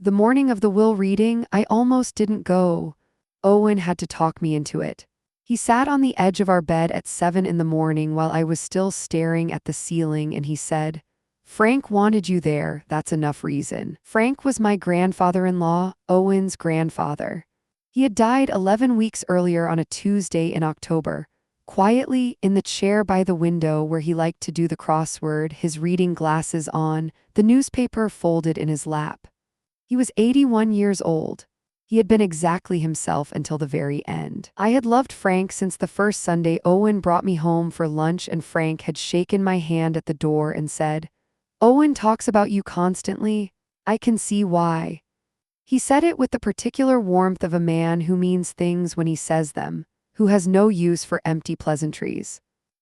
The morning of the will reading, I almost didn't go. Owen had to talk me into it. He sat on the edge of our bed at 7 in the morning while I was still staring at the ceiling, and he said, "Frank wanted you there, that's enough reason." Frank was my grandfather-in-law, Owen's grandfather. He had died 11 weeks earlier on a Tuesday in October. Quietly, in the chair by the window where he liked to do the crossword, his reading glasses on, the newspaper folded in his lap. He was 81 years old. He had been exactly himself until the very end. I had loved Frank since the first Sunday Owen brought me home for lunch, and Frank had shaken my hand at the door and said, "Owen talks about you constantly. I can see why." He said it with the particular warmth of a man who means things when he says them, who has no use for empty pleasantries.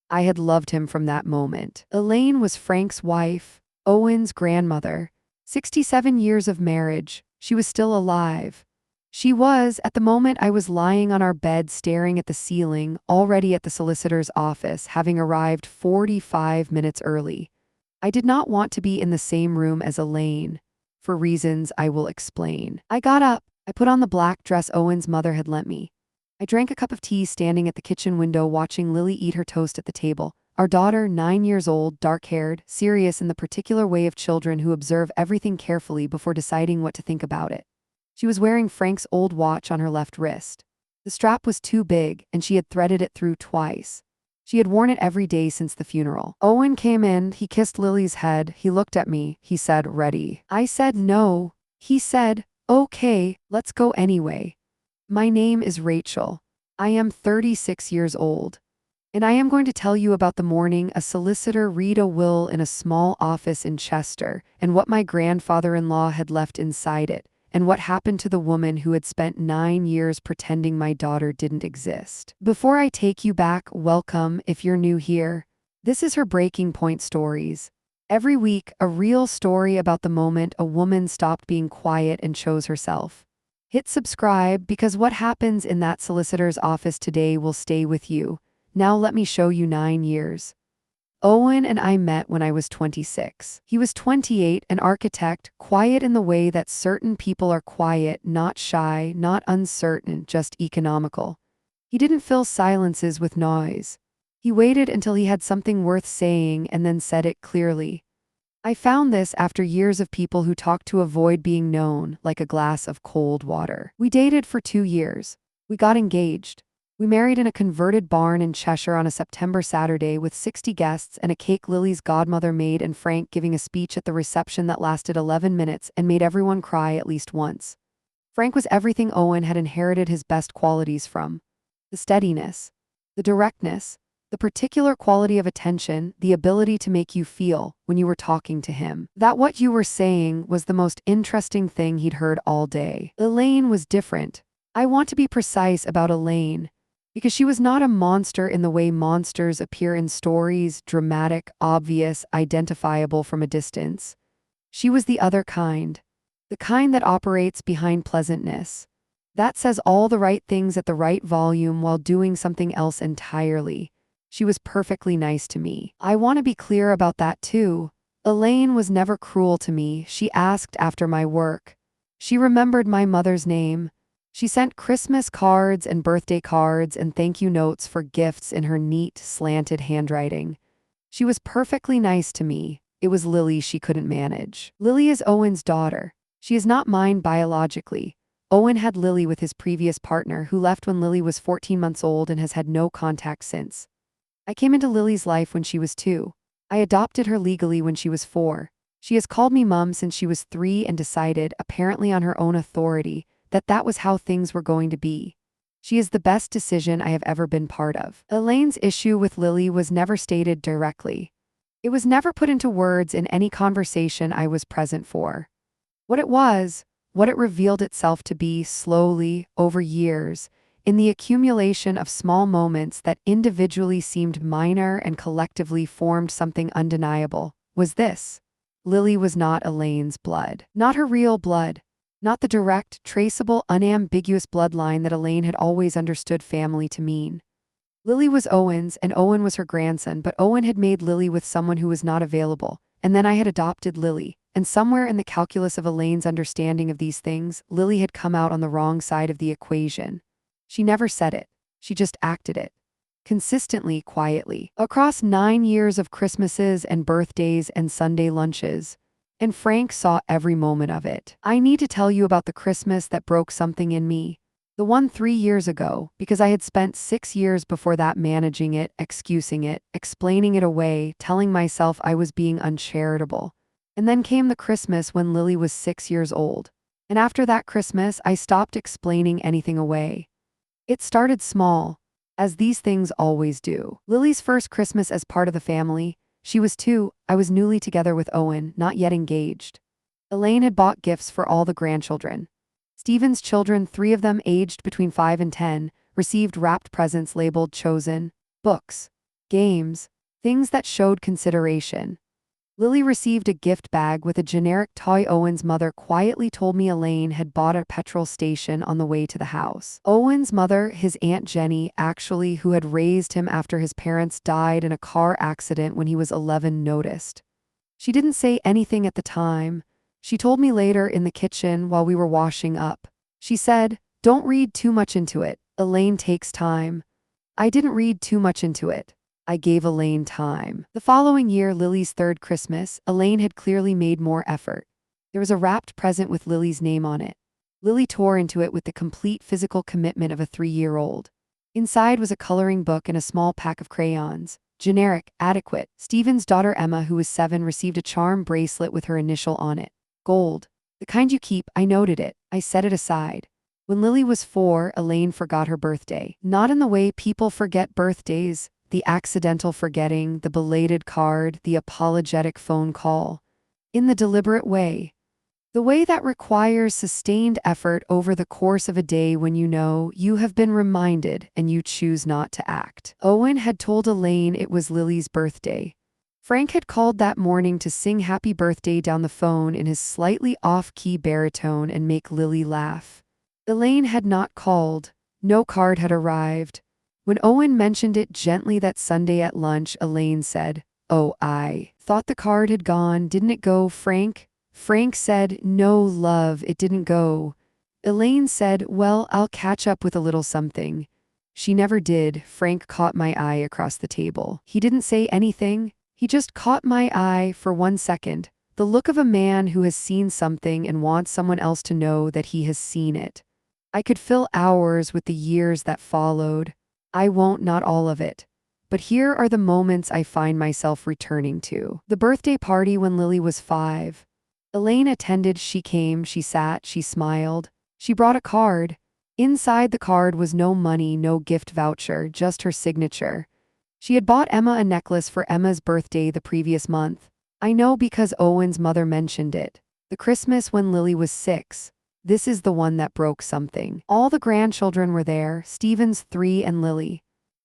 I had loved him from that moment. Elaine was Frank's wife, Owen's grandmother. 67 years of marriage, she was still alive. She was, at the moment I was lying on our bed staring at the ceiling, already at the solicitor's office, having arrived 45 minutes early. I did not want to be in the same room as Elaine, for reasons I will explain. I got up, I put on the black dress Owen's mother had lent me. I drank a cup of tea standing at the kitchen window watching Lily eat her toast at the table. Our daughter, 9 years old, dark-haired, serious in the particular way of children who observe everything carefully before deciding what to think about it. She was wearing Frank's old watch on her left wrist. The strap was too big, and she had threaded it through twice. She had worn it every day since the funeral. Owen came in, he kissed Lily's head, he looked at me, he said, "Ready?" I said no. He said, "Okay, let's go anyway. My name is Rachel. I am 36 years old. And I am going to tell you about the morning a solicitor read a will in a small office in Chester, and what my grandfather-in-law had left inside it, and what happened to the woman who had spent 9 years pretending my daughter didn't exist. Before I take you back, welcome if you're new here. This is her Breaking Point Stories. Every week, a real story about the moment a woman stopped being quiet and chose herself. Hit subscribe, because what happens in that solicitor's office today will stay with you. Now let me show you 9 years. Owen and I met when I was 26. He was 28, an architect, quiet in the way that certain people are quiet, not shy, not uncertain, just economical. He didn't fill silences with noise. He waited until he had something worth saying and then said it clearly. I found this after years of people who talk to avoid being known, like a glass of cold water. We dated for 2 years. We got engaged. We married in a converted barn in Cheshire on a September Saturday with 60 guests and a cake Lily's godmother made, and Frank giving a speech at the reception that lasted 11 minutes and made everyone cry at least once. Frank was everything Owen had inherited his best qualities from. The steadiness, the directness, the particular quality of attention, the ability to make you feel, when you were talking to him, that what you were saying was the most interesting thing he'd heard all day. Elaine was different. I want to be precise about Elaine, because she was not a monster in the way monsters appear in stories, dramatic, obvious, identifiable from a distance. She was the other kind, the kind that operates behind pleasantness, that says all the right things at the right volume while doing something else entirely. She was perfectly nice to me. I want to be clear about that too. Elaine was never cruel to me. She asked after my work. She remembered my mother's name. She sent Christmas cards and birthday cards and thank you notes for gifts in her neat, slanted handwriting. She was perfectly nice to me. It was Lily she couldn't manage. Lily is Owen's daughter. She is not mine biologically. Owen had Lily with his previous partner, who left when Lily was 14 months old and has had no contact since. I came into Lily's life when she was 2. I adopted her legally when she was 4. She has called me mum since she was 3 and decided, apparently on her own authority, that was how things were going to be. She is the best decision I have ever been part of. Elaine's issue with Lily was never stated directly. It was never put into words in any conversation I was present for. What it revealed itself to be slowly, over years, in the accumulation of small moments that individually seemed minor and collectively formed something undeniable, was this. Lily was not Elaine's blood. Not her real blood. Not the direct, traceable, unambiguous bloodline that Elaine had always understood family to mean. Lily was Owen's, and Owen was her grandson, but Owen had made Lily with someone who was not available, and then I had adopted Lily, and somewhere in the calculus of Elaine's understanding of these things, Lily had come out on the wrong side of the equation. She never said it. She just acted it. Consistently, quietly, across 9 years of Christmases and birthdays and Sunday lunches. And Frank saw every moment of it. I need to tell you about the Christmas that broke something in me. The one 3 years ago, because I had spent 6 years before that managing it, excusing it, explaining it away, telling myself I was being uncharitable. And then came the Christmas when Lily was 6 years old. And after that Christmas, I stopped explaining anything away. It started small, as these things always do. Lily's first Christmas as part of the family. She was 2, I was newly together with Owen, not yet engaged. Elaine had bought gifts for all the grandchildren. Stephen's children, 3 of them aged between 5 and 10, received wrapped presents labeled chosen, books, games, things that showed consideration. Lily received a gift bag with a generic toy. Owen's mother quietly told me Elaine had bought at a petrol station on the way to the house. Owen's mother, his Aunt Jenny, actually, who had raised him after his parents died in a car accident when he was 11, noticed. She didn't say anything at the time. She told me later in the kitchen while we were washing up. She said, "Don't read too much into it. Elaine takes time." I didn't read too much into it. I gave Elaine time. The following year, Lily's 3rd Christmas, Elaine had clearly made more effort. There was a wrapped present with Lily's name on it. Lily tore into it with the complete physical commitment of a 3-year-old. Inside was a coloring book and a small pack of crayons. Generic, adequate. Stephen's daughter Emma, who was 7, received a charm bracelet with her initial on it. Gold. The kind you keep. I noted it. I set it aside. When Lily was 4, Elaine forgot her birthday. Not in the way people forget birthdays. The accidental forgetting, the belated card, the apologetic phone call. In the deliberate way. The way that requires sustained effort over the course of a day when you know you have been reminded and you choose not to act. Owen had told Elaine it was Lily's birthday. Frank had called that morning to sing happy birthday down the phone in his slightly off-key baritone and make Lily laugh. Elaine had not called. No card had arrived. When Owen mentioned it gently that Sunday at lunch, Elaine said, "Oh, I thought the card had gone. Didn't it go, Frank?" Frank said, "No, love, it didn't go." Elaine said, "Well, I'll catch up with a little something." She never did. Frank caught my eye across the table. He didn't say anything. He just caught my eye for 1 second. The look of a man who has seen something and wants someone else to know that he has seen it. I could fill hours with the years that followed. I won't, not all of it. But here are the moments I find myself returning to. The birthday party when Lily was 5. Elaine attended. She came, she sat, she smiled. She brought a card. Inside the card was no money, no gift voucher, just her signature. She had bought Emma a necklace for Emma's birthday the previous month. I know because Owen's mother mentioned it. The Christmas when Lily was 6. This is the one that broke something. All the grandchildren were there, Stephen's 3 and Lily.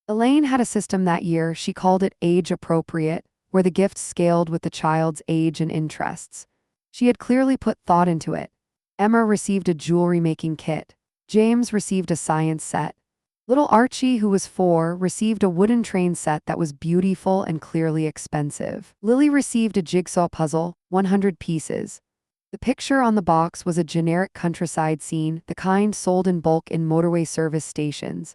Elaine had a system that year. She called it age appropriate, where the gifts scaled with the child's age and interests. She had clearly put thought into it. Emma received a jewelry making kit. James received a science set. Little Archie, who was 4, received a wooden train set that was beautiful and clearly expensive. Lily received a jigsaw puzzle, 100 pieces. The picture on the box was a generic countryside scene, the kind sold in bulk in motorway service stations.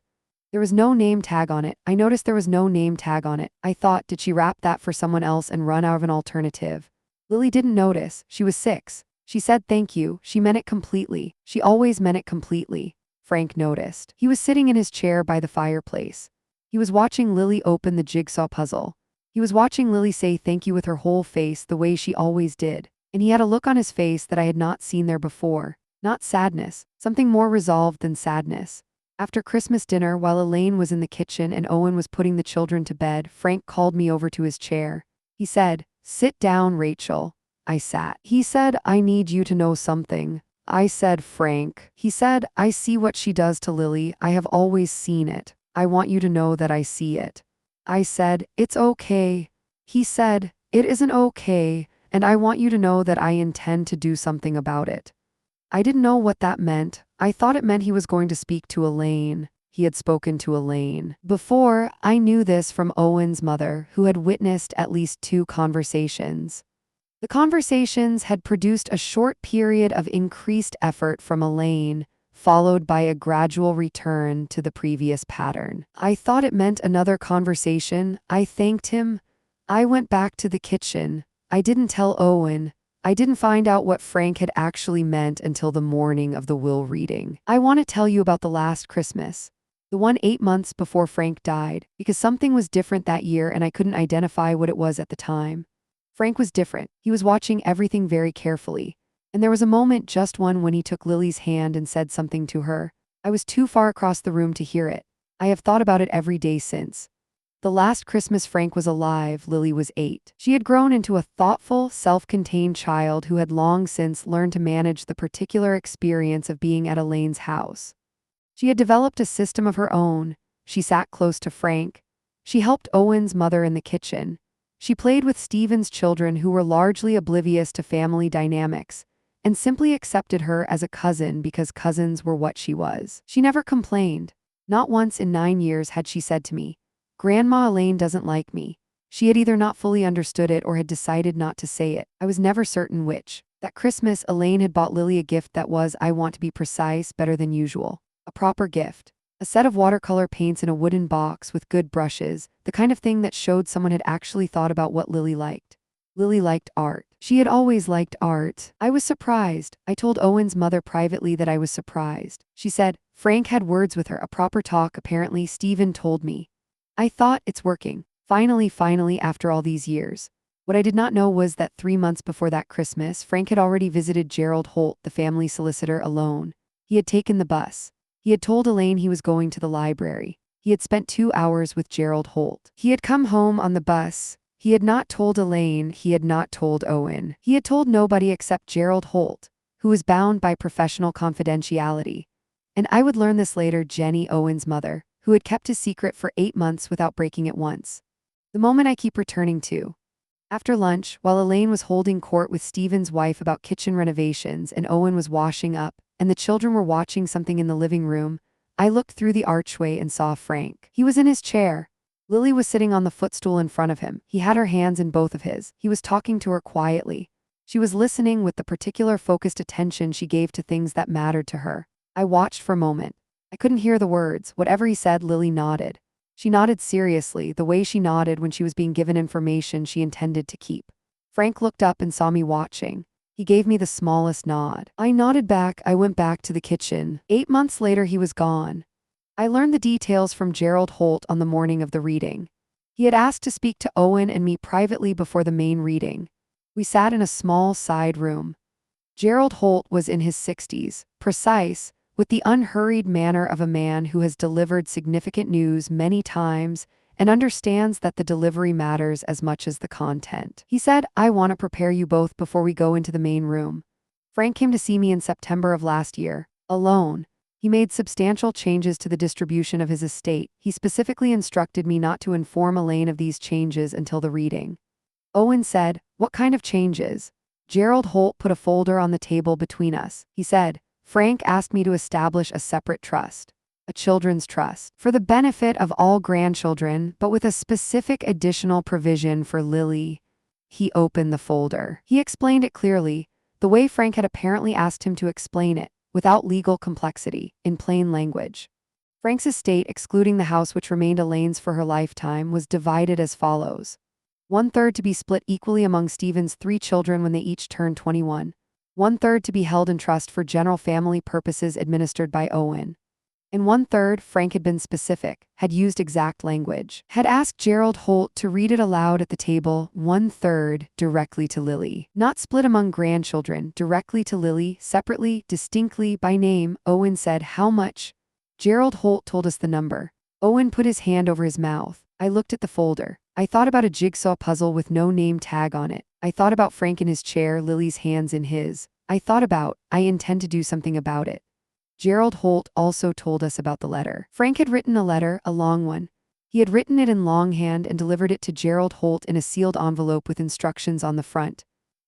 There was no name tag on it. I noticed there was no name tag on it. I thought, did she wrap that for someone else and run out of an alternative? Lily didn't notice. She was 6. She said thank you. She meant it completely. She always meant it completely. Frank noticed. He was sitting in his chair by the fireplace. He was watching Lily open the jigsaw puzzle. He was watching Lily say thank you with her whole face the way she always did. And he had a look on his face that I had not seen there before. Not sadness, something more resolved than sadness. After Christmas dinner, while Elaine was in the kitchen and Owen was putting the children to bed, Frank called me over to his chair. He said, "Sit down, Rachel." I sat. He said, "I need you to know something." I said, "Frank." He said, "I see what she does to Lily. I have always seen it. I want you to know that I see it." I said, "It's okay." He said, "It isn't okay. And I want you to know that I intend to do something about it." I didn't know what that meant. I thought it meant he was going to speak to Elaine. He had spoken to Elaine. Before, I knew this from Owen's mother, who had witnessed at least 2 conversations. The conversations had produced a short period of increased effort from Elaine, followed by a gradual return to the previous pattern. I thought it meant another conversation. I thanked him. I went back to the kitchen. I didn't tell Owen. I didn't find out what Frank had actually meant until the morning of the will reading. I want to tell you about the last Christmas. The one 8 months before Frank died, because something was different that year and I couldn't identify what it was at the time. Frank was different. He was watching everything very carefully. And there was a moment, just one, when he took Lily's hand and said something to her. I was too far across the room to hear it. I have thought about it every day since. The last Christmas Frank was alive, Lily was 8. She had grown into a thoughtful, self-contained child who had long since learned to manage the particular experience of being at Elaine's house. She had developed a system of her own. She sat close to Frank. She helped Owen's mother in the kitchen. She played with Stephen's children who were largely oblivious to family dynamics, and simply accepted her as a cousin because cousins were what she was. She never complained. Not once in 9 years had she said to me, "Grandma Elaine doesn't like me." She had either not fully understood it or had decided not to say it. I was never certain which. That Christmas, Elaine had bought Lily a gift that was, I want to be precise, better than usual. A proper gift. A set of watercolor paints in a wooden box with good brushes, the kind of thing that showed someone had actually thought about what Lily liked. Lily liked art. She had always liked art. I was surprised. I told Owen's mother privately that I was surprised. She said, Frank had words with her, a proper talk apparently, Stephen told me. I thought, it's working. Finally, after all these years. What I did not know was that 3 months before that Christmas, Frank had already visited Gerald Holt, the family solicitor, alone. He had taken the bus. He had told Elaine he was going to the library. He had spent 2 hours with Gerald Holt. He had come home on the bus. He had not told Elaine, he had not told Owen. He had told nobody except Gerald Holt, who was bound by professional confidentiality. And I would learn this later, Jenny, Owen's mother, who had kept his secret for 8 months without breaking it once. The moment I keep returning to. After lunch, while Elaine was holding court with Stephen's wife about kitchen renovations and Owen was washing up, and the children were watching something in the living room, I looked through the archway and saw Frank. He was in his chair. Lily was sitting on the footstool in front of him. He had her hands in both of his. He was talking to her quietly. She was listening with the particular focused attention she gave to things that mattered to her. I watched for a moment. I couldn't hear the words. Whatever he said, Lily nodded. She nodded seriously, the way she nodded when she was being given information she intended to keep. Frank looked up and saw me watching. He gave me the smallest nod. I nodded back. I went back to the kitchen. 8 months later, he was gone. I learned the details from Gerald Holt on the morning of the reading. He had asked to speak to Owen and me privately before the main reading. We sat in a small side room. Gerald Holt was in his 60s, precise, with the unhurried manner of a man who has delivered significant news many times and understands that the delivery matters as much as the content. He said, I want to prepare you both before we go into the main room. Frank came to see me in September of last year, alone. He made substantial changes to the distribution of his estate. He specifically instructed me not to inform Elaine of these changes until the reading. Owen said, what kind of changes? Gerald Holt put a folder on the table between us. He said, Frank asked me to establish a separate trust. A children's trust, for the benefit of all grandchildren, but with a specific additional provision for Lily. He opened the folder. He explained it clearly, the way Frank had apparently asked him to explain it, without legal complexity, in plain language. Frank's estate, excluding the house which remained Elaine's for her lifetime, was divided as follows. 1/3 to be split equally among Stephen's 3 children when they each turned 21. 1/3 to be held in trust for general family purposes administered by Owen. And 1/3, Frank had been specific, had used exact language, had asked Gerald Holt to read it aloud at the table, 1/3 directly to Lily. Not split among grandchildren, directly to Lily, separately, distinctly, by name. Owen said, how much? Gerald Holt told us the number. Owen put his hand over his mouth. I looked at the folder. I thought about a jigsaw puzzle with no name tag on it. I thought about Frank in his chair, Lily's hands in his. I thought about, I intend to do something about it. Gerald Holt also told us about the letter. Frank had written a letter, a long one. He had written it in longhand and delivered it to Gerald Holt in a sealed envelope with instructions on the front.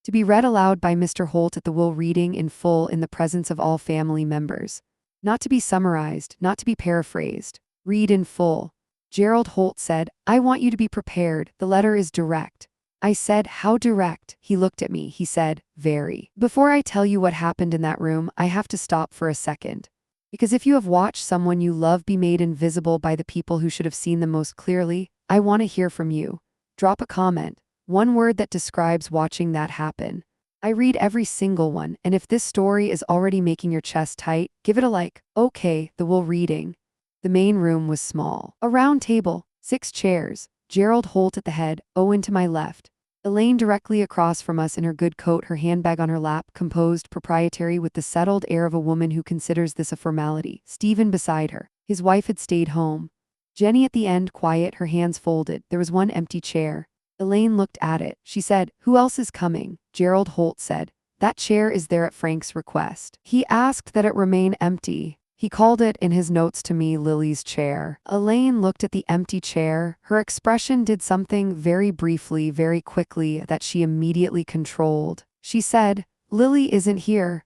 To be read aloud by Mr. Holt at the will reading in full in the presence of all family members. Not to be summarized, not to be paraphrased. Read in full. Gerald Holt said, I want you to be prepared. The letter is direct. I said, how direct? He looked at me. He said, very. Before I tell you what happened in that room, I have to stop for a second. Because if you have watched someone you love be made invisible by the people who should have seen them most clearly, I want to hear from you. Drop a comment. One word that describes watching that happen. I read every single one, and if this story is already making your chest tight, give it a like. Okay, the will reading. The main room was small. A round table, 6 chairs, Gerald Holt at the head, Owen to my left. Elaine directly across from us in her good coat, her handbag on her lap, composed, proprietary, with the settled air of a woman who considers this a formality. Stephen beside her. His wife had stayed home. Jenny at the end, quiet, her hands folded. There was one empty chair. Elaine looked at it. She said, who else is coming? Gerald Holt said, that chair is there at Frank's request. He asked that it remain empty. He called it in his notes to me Lily's chair. Elaine looked at the empty chair. Her expression did something very briefly, very quickly, that she immediately controlled. She said, Lily isn't here.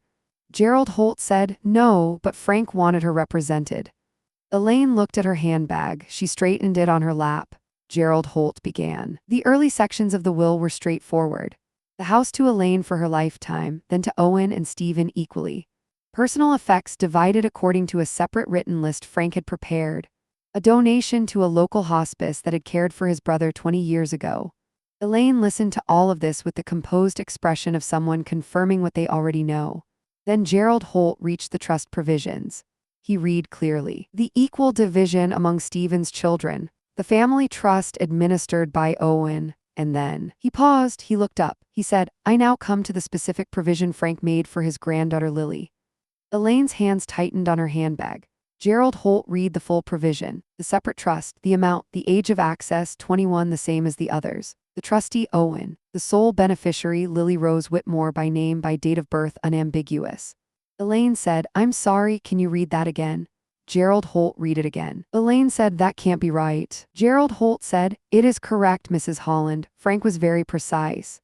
Gerald Holt said, no, but Frank wanted her represented. Elaine looked at her handbag. She straightened it on her lap. Gerald Holt began. The early sections of the will were straightforward. The house to Elaine for her lifetime, then to Owen and Stephen equally. Personal effects divided according to a separate written list Frank had prepared. A donation to a local hospice that had cared for his brother 20 years ago. Elaine listened to all of this with the composed expression of someone confirming what they already know. Then Gerald Holt reached the trust provisions. He read clearly. The equal division among Stephen's children. The family trust administered by Owen. And then, he paused, he looked up. He said, I now come to the specific provision Frank made for his granddaughter Lily. Elaine's hands tightened on her handbag. Gerald Holt read the full provision. The separate trust, the amount, the age of access, 21, the same as the others. The trustee, Owen. The sole beneficiary, Lily Rose Whitmore, by name, by date of birth, unambiguous. Elaine said, I'm sorry, can you read that again? Gerald Holt read it again. Elaine said, that can't be right. Gerald Holt said, it is correct, Mrs. Holland. Frank was very precise.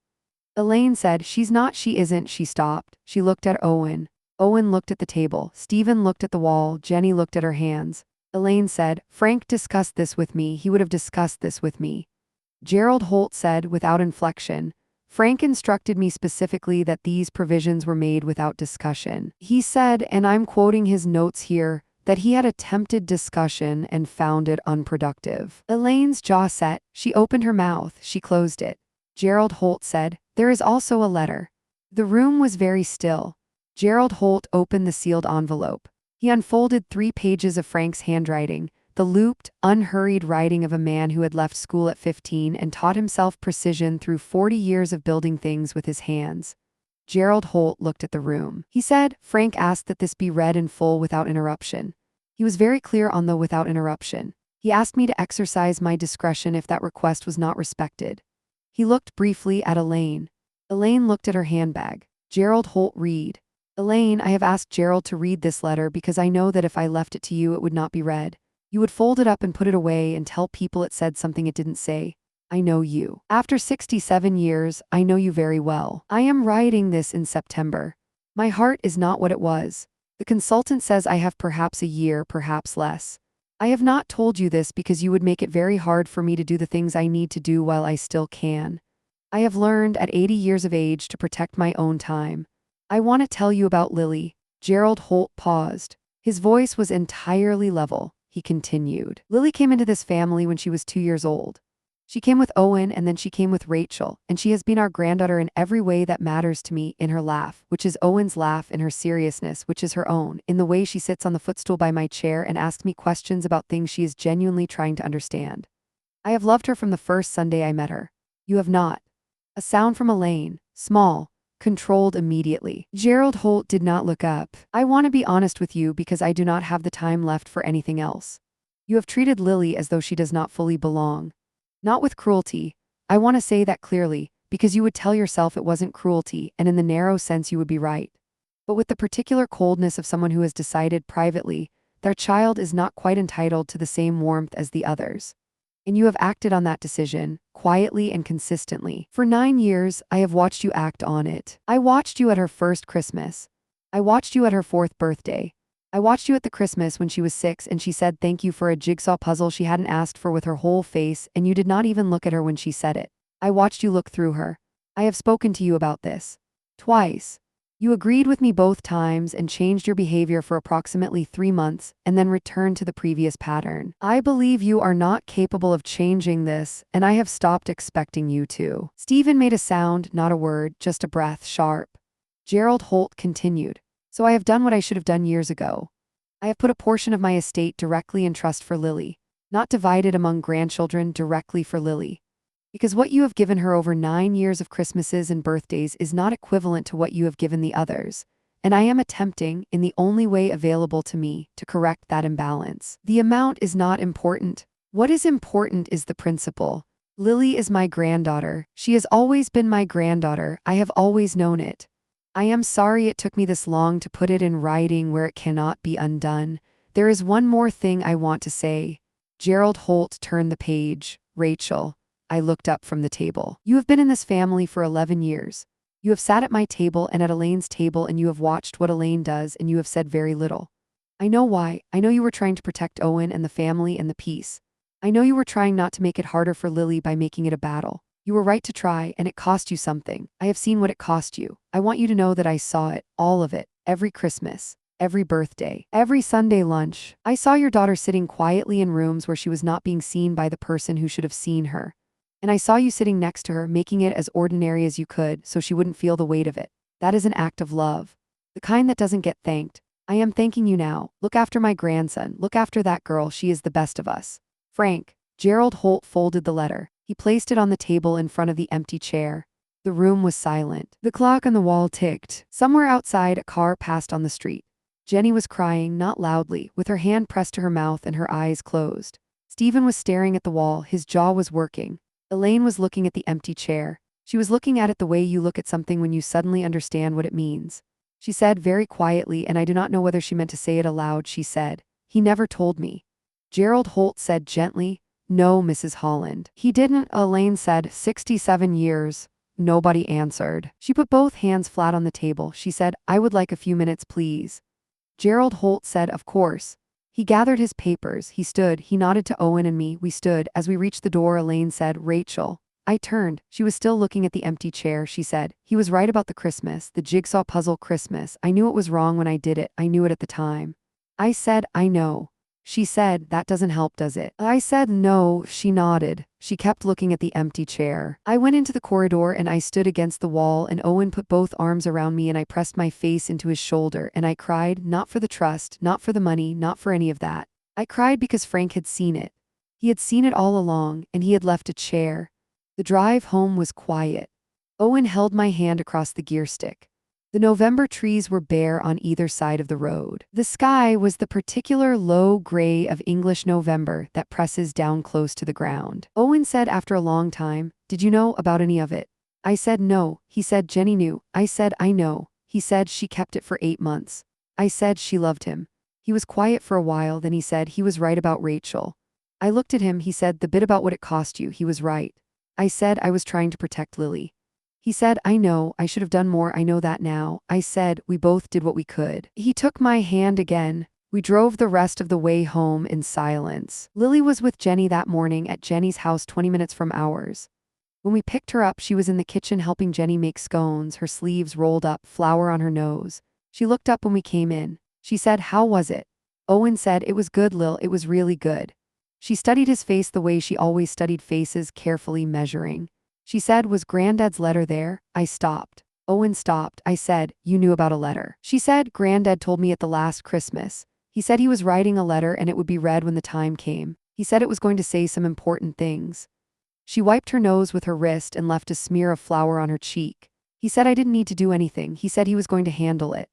Elaine said, she's not, she isn't. She stopped. She looked at Owen. Owen looked at the table. Stephen looked at the wall. Jenny looked at her hands. Elaine said, Frank discussed this with me. He would have discussed this with me. Gerald Holt said, without inflection, Frank instructed me specifically that these provisions were made without discussion. He said, and I'm quoting his notes here, that he had attempted discussion and found it unproductive. Elaine's jaw set. She opened her mouth. She closed it. Gerald Holt said, there is also a letter. The room was very still. Gerald Holt opened the sealed envelope. He unfolded 3 pages of Frank's handwriting, the looped, unhurried writing of a man who had left school at 15 and taught himself precision through 40 years of building things with his hands. Gerald Holt looked at the room. He said, Frank asked that this be read in full without interruption. He was very clear on the without interruption. He asked me to exercise my discretion if that request was not respected. He looked briefly at Elaine. Elaine looked at her handbag. Gerald Holt read. Elaine, I have asked Gerald to read this letter because I know that if I left it to you it would not be read. You would fold it up and put it away and tell people it said something it didn't say. I know you. After 67 years, I know you very well. I am writing this in September. My heart is not what it was. The consultant says I have perhaps a year, perhaps less. I have not told you this because you would make it very hard for me to do the things I need to do while I still can. I have learned at 80 years of age to protect my own time. I want to tell you about Lily. Gerald Holt paused. His voice was entirely level. He continued. Lily came into this family when she was 2 years old. She came with Owen and then she came with Rachel, and she has been our granddaughter in every way that matters to me, in her laugh, which is Owen's laugh, in her seriousness, which is her own, in the way she sits on the footstool by my chair and asks me questions about things she is genuinely trying to understand. I have loved her from the first Sunday I met her. You have not. A sound from Elaine, small, controlled immediately. Gerald Holt did not look up. I want to be honest with you because I do not have the time left for anything else. You have treated Lily as though she does not fully belong. Not with cruelty. I want to say that clearly, because you would tell yourself it wasn't cruelty, and in the narrow sense you would be right. But with the particular coldness of someone who has decided privately, their child is not quite entitled to the same warmth as the others. And you have acted on that decision, quietly and consistently. For 9 years, I have watched you act on it. I watched you at her first Christmas. I watched you at her 4th birthday. I watched you at the Christmas when she was 6 and she said thank you for a jigsaw puzzle she hadn't asked for with her whole face, and you did not even look at her when she said it. I watched you look through her. I have spoken to you about this. Twice. You agreed with me both times and changed your behavior for approximately 3 months and then returned to the previous pattern. I believe you are not capable of changing this, and I have stopped expecting you to. Stephen made a sound, not a word, just a breath, sharp. Gerald Holt continued. So I have done what I should have done years ago. I have put a portion of my estate directly in trust for Lily, not divided among grandchildren, directly for Lily. Because what you have given her over 9 years of Christmases and birthdays is not equivalent to what you have given the others, and I am attempting, in the only way available to me, to correct that imbalance. The amount is not important. What is important is the principle. Lily is my granddaughter. She has always been my granddaughter. I have always known it. I am sorry it took me this long to put it in writing where it cannot be undone. There is one more thing I want to say. Gerald Holt turned the page. Rachel. I looked up from the table. You have been in this family for 11 years. You have sat at my table and at Elaine's table, and you have watched what Elaine does, and you have said very little. I know why. I know you were trying to protect Owen and the family and the peace. I know you were trying not to make it harder for Lily by making it a battle. You were right to try, and it cost you something. I have seen what it cost you. I want you to know that I saw it, all of it, every Christmas, every birthday, every Sunday lunch. I saw your daughter sitting quietly in rooms where she was not being seen by the person who should have seen her. And I saw you sitting next to her, making it as ordinary as you could so she wouldn't feel the weight of it. That is an act of love. The kind that doesn't get thanked. I am thanking you now. Look after my grandson. Look after that girl. She is the best of us. Frank. Gerald Holt folded the letter. He placed it on the table in front of the empty chair. The room was silent. The clock on the wall ticked. Somewhere outside, a car passed on the street. Jenny was crying, not loudly, with her hand pressed to her mouth and her eyes closed. Stephen was staring at the wall. His jaw was working. Elaine was looking at the empty chair. She was looking at it the way you look at something when you suddenly understand what it means. She said very quietly, and I do not know whether she meant to say it aloud, she said, "He never told me." Gerald Holt said gently, "No, Mrs. Holland. He didn't." Elaine said, 67 years. Nobody answered. She put both hands flat on the table. She said, "I would like a few minutes, please." Gerald Holt said, "Of course." He gathered his papers. He stood. He nodded to Owen and me. We stood. As we reached the door, Elaine said, "Rachel." I turned. She was still looking at the empty chair. She said, "He was right about the Christmas, the jigsaw puzzle Christmas. I knew it was wrong when I did it. I knew it at the time." I said, "I know." She said, "That doesn't help, does it?" I said, "No." She nodded. She kept looking at the empty chair. I went into the corridor and I stood against the wall, and Owen put both arms around me and I pressed my face into his shoulder and I cried, not for the trust, not for the money, not for any of that. I cried because Frank had seen it. He had seen it all along, and he had left a chair. The drive home was quiet. Owen held my hand across the gear stick. The November trees were bare on either side of the road. The sky was the particular low gray of English November that presses down close to the ground. Owen said after a long time, "Did you know about any of it?" I said no. He said Jenny knew. I said I know. He said she kept it for 8 months. I said she loved him. He was quiet for a while, then he said he was right about Rachel. I looked at him. He said the bit about what it cost you, he was right. I said I was trying to protect Lily. He said, "I know, I should have done more, I know that now." I said, "We both did what we could." He took my hand again. We drove the rest of the way home in silence. Lily was with Jenny that morning at Jenny's house 20 minutes from ours. When we picked her up, she was in the kitchen helping Jenny make scones, her sleeves rolled up, flour on her nose. She looked up when we came in. She said, "How was it?" Owen said, "It was good, Lil, it was really good." She studied his face the way she always studied faces, carefully measuring. She said, "Was Granddad's letter there?" I stopped. Owen stopped. I said, "You knew about a letter." She said, "Granddad told me at the last Christmas. He said he was writing a letter and it would be read when the time came. He said it was going to say some important things." She wiped her nose with her wrist and left a smear of flour on her cheek. He said I didn't need to do anything. He said he was going to handle it.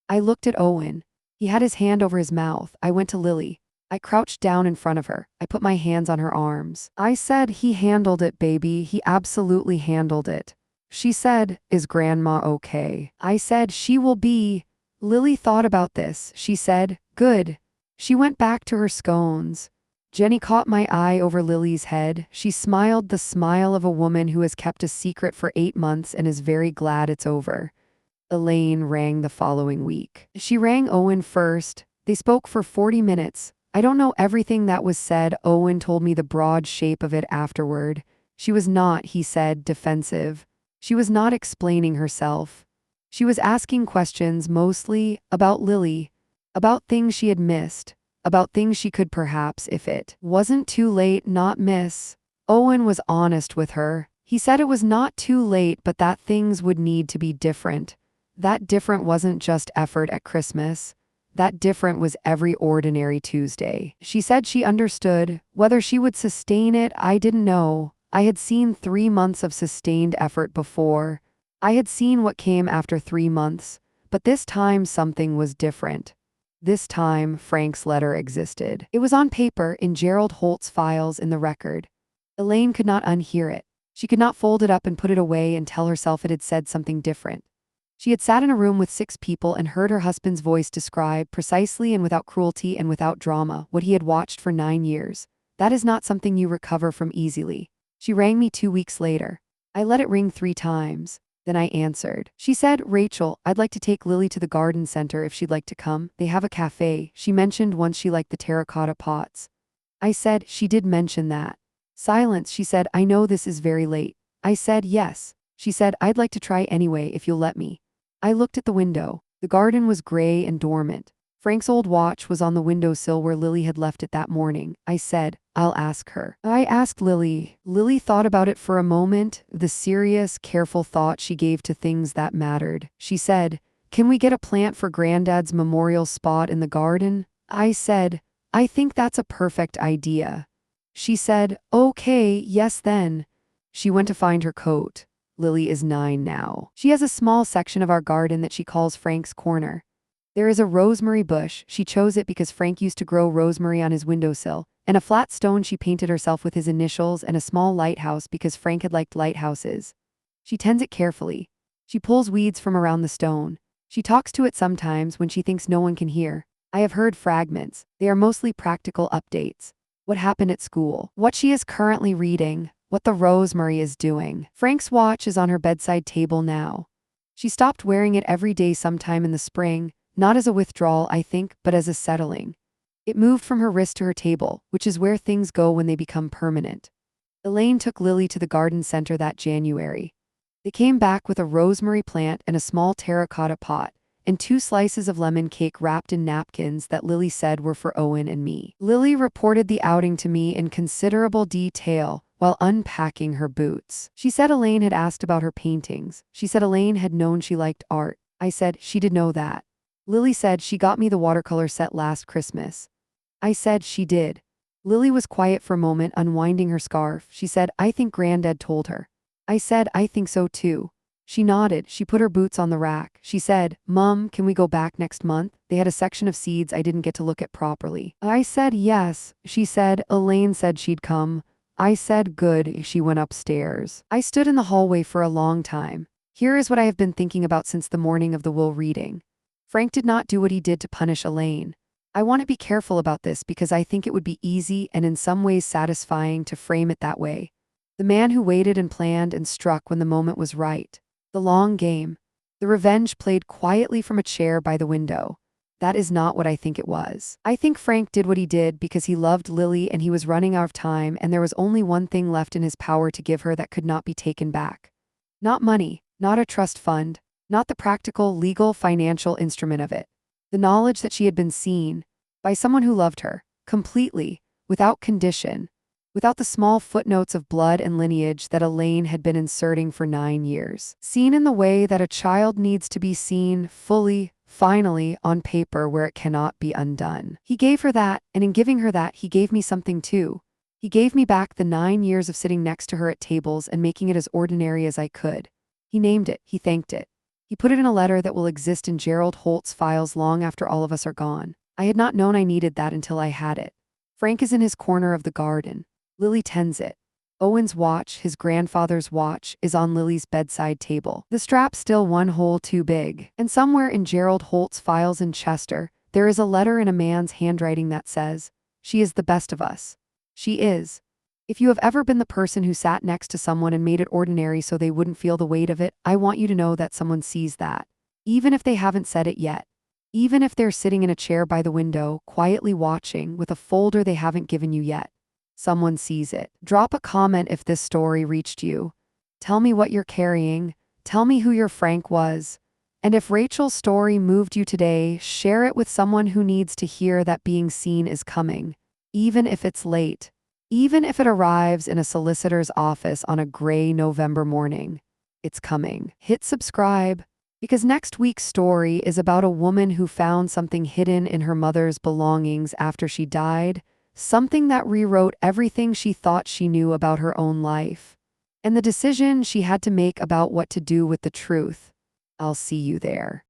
I looked at Owen. He had his hand over his mouth. I went to Lily. I crouched down in front of her. I put my hands on her arms. I said, "He handled it, baby. He absolutely handled it." She said, "Is Grandma okay?" I said, "She will be." Lily thought about this. She said, "Good." She went back to her scones. Jenny caught my eye over Lily's head. She smiled the smile of a woman who has kept a secret for 8 months and is very glad it's over. Elaine rang the following week. She rang Owen first. They spoke for 40 minutes. I don't know everything that was said. Owen told me the broad shape of it afterward. She was not, he said, defensive. She was not explaining herself. She was asking questions mostly about Lily, about things she had missed, about things she could perhaps, if it wasn't too late, not miss. Owen was honest with her. He said it was not too late, but that things would need to be different. That different wasn't just effort at Christmas. That different was every ordinary Tuesday. She said she understood. Whether she would sustain it, I didn't know. I had seen 3 months of sustained effort before. I had seen what came after 3 months, but this time something was different. This time, Frank's letter existed. It was on paper in Gerald Holt's files in the record. Elaine could not unhear it. She could not fold it up and put it away and tell herself it had said something different. She had sat in a room with 6 people and heard her husband's voice describe, precisely and without cruelty and without drama, what he had watched for 9 years. That is not something you recover from easily. She rang me 2 weeks later. I let it ring 3 times. Then I answered. She said, "Rachel, I'd like to take Lily to the garden center if she'd like to come. They have a cafe." She mentioned once she liked the terracotta pots. I said, "She did mention that." Silence. She said, "I know this is very late." I said, "Yes." She said, "I'd like to try anyway if you'll let me." I looked at the window. The garden was gray and dormant. Frank's old watch was on the windowsill where Lily had left it that morning. I said, "I'll ask her." I asked Lily. Lily thought about it for a moment, the serious, careful thought she gave to things that mattered. She said, "Can we get a plant for Granddad's memorial spot in the garden?" I said, "I think that's a perfect idea." She said, "Okay, yes then." She went to find her coat. Lily is 9 now. She has a small section of our garden that she calls Frank's Corner. There is a rosemary bush. She chose it because Frank used to grow rosemary on his windowsill, and a flat stone she painted herself with his initials, and a small lighthouse because Frank had liked lighthouses. She tends it carefully. She pulls weeds from around the stone. She talks to it sometimes when she thinks no one can hear. I have heard fragments. They are mostly practical updates. What happened at school. What she is currently reading. What the rosemary is doing. Frank's watch is on her bedside table now. She stopped wearing it every day sometime in the spring, not as a withdrawal, I think, but as a settling. It moved from her wrist to her table, which is where things go when they become permanent. Elaine took Lily to the garden center that January. They came back with a rosemary plant and a small terracotta pot, and 2 slices of lemon cake wrapped in napkins that Lily said were for Owen and me. Lily reported the outing to me in considerable detail while unpacking her boots. She said Elaine had asked about her paintings. She said Elaine had known she liked art. I said she did know that. Lily said she got me the watercolor set last Christmas. I said she did. Lily was quiet for a moment, unwinding her scarf. She said, "I think Granddad told her." I said, "I think so too." She nodded. She put her boots on the rack. She said, "Mum, can we go back next month?" They had a section of seeds I didn't get to look at properly. I said yes. She said, "Elaine said she'd come." I said, "Good." She went upstairs. I stood in the hallway for a long time. Here is what I have been thinking about since the morning of the will reading. Frank did not do what he did to punish Elaine. I want to be careful about this because I think it would be easy and in some ways satisfying to frame it that way. The man who waited and planned and struck when the moment was right. The long game. The revenge played quietly from a chair by the window. That is not what I think it was. I think Frank did what he did because he loved Lily and he was running out of time and there was only one thing left in his power to give her that could not be taken back. Not money, not a trust fund, not the practical, legal, financial instrument of it. The knowledge that she had been seen by someone who loved her, completely, without condition, without the small footnotes of blood and lineage that Elaine had been inserting for 9 years. Seen in the way that a child needs to be seen, fully, finally, on paper where it cannot be undone. He gave her that, and in giving her that, he gave me something too. He gave me back the 9 years of sitting next to her at tables and making it as ordinary as I could. He named it, he thanked it. He put it in a letter that will exist in Gerald Holt's files long after all of us are gone. I had not known I needed that until I had it. Frank is in his corner of the garden. Lily tends it. Owen's watch, his grandfather's watch, is on Lily's bedside table. The strap still 1 hole too big. And somewhere in Gerald Holt's files in Chester, there is a letter in a man's handwriting that says, "She is the best of us." She is. If you have ever been the person who sat next to someone and made it ordinary so they wouldn't feel the weight of it, I want you to know that someone sees that. Even if they haven't said it yet. Even if they're sitting in a chair by the window, quietly watching, with a folder they haven't given you yet. someone sees it. Drop a comment if this story reached you. Tell me what you're carrying. Tell me who your Frank was. And if Rachel's story moved you today, share it with someone who needs to hear that being seen is coming, even if it's late, even if it arrives in a solicitor's office on a gray November morning. It's coming. Hit subscribe, because next week's story is about a woman who found something hidden in her mother's belongings after she died, something that rewrote everything she thought she knew about her own life, and the decision she had to make about what to do with the truth. I'll see you there.